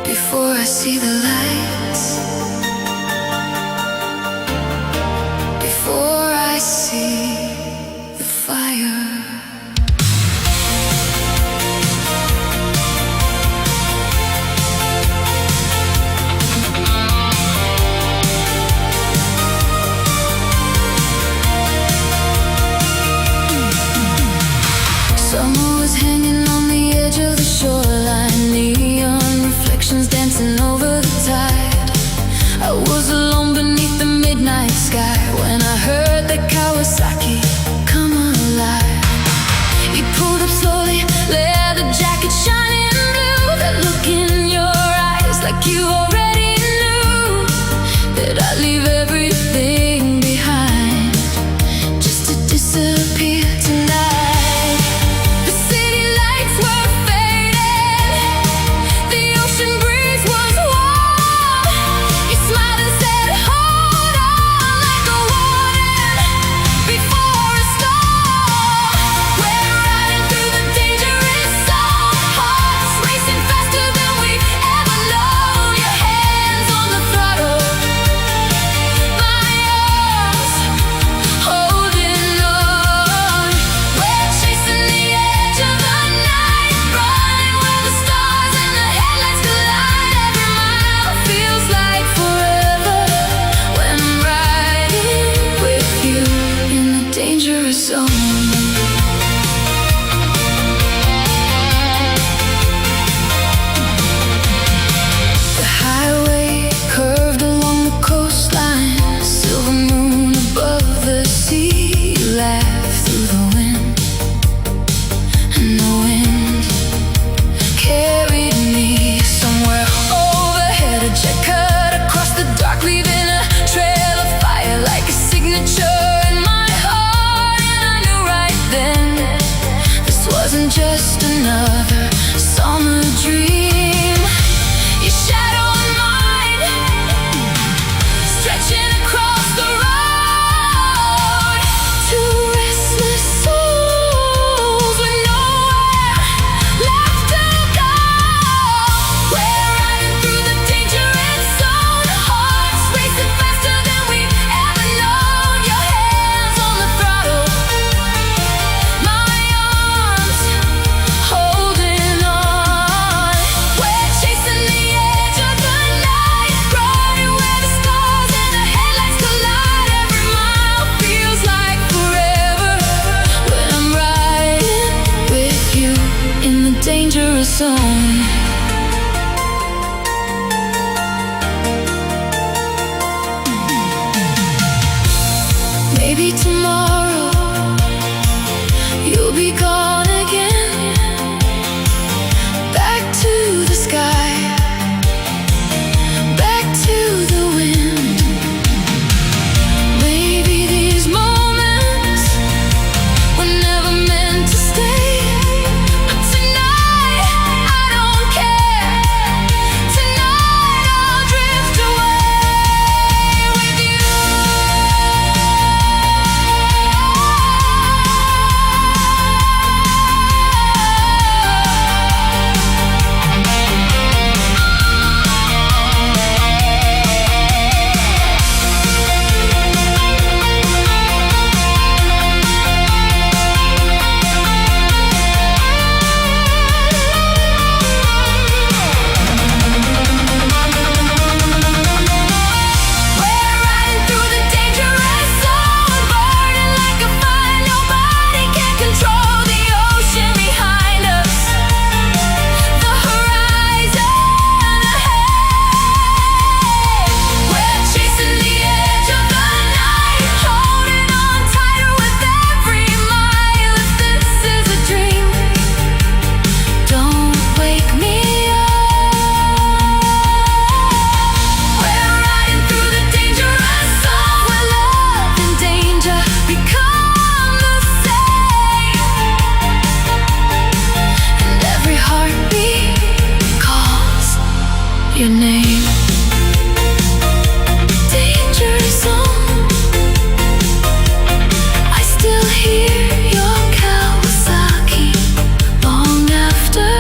before I see the lights, before I see the fire. Summer was hanging on the edge of the shoreline, neon reflections dancing over the tide. I was alone beneath the midnight sky when I heard that Kawasaki come alive. He pulled up slowly, leather jacket shining blue. That look in your eyes, like you already knew that I'd leave everything behind just to disappear tonight. The highway curved along the coastline, silver moon above the sea. You laughed through the wind, and the wind carried me somewhere overhead. A jet cut across the dark, leaving a trail of fire like a signature in my heart. And I knew right then this wasn't just another summer dream. Your shadow and mine, stretching across the road. Two restless souls with nowhere left to go. We're riding through the dangerous zone, hearts racing faster than we've ever known. Your hands on the throttle, my arms holding on. We're chasing the edge of the night, running where the stars and the headlights collide. Every mile feels like forever when I'm riding with you in the dangerous zone. Maybe tomorrow you'll be gone again, back to the sky, back to the wind. Maybe these moments were never meant to stay, but tonight I don't care. Tonight I'll drift away with you. We're riding through the dangerous zone, burning like a fire. Nobody can control the ocean behind us, the horizon ahead. We're chasing the edge of the night, holding on tighter with every mile. If this is a dream, don't wake me up. We're riding through the dangerous zone, where love and danger become the same, and every heartbeat calls your name. Danger zone, I still hear your Kawasaki long after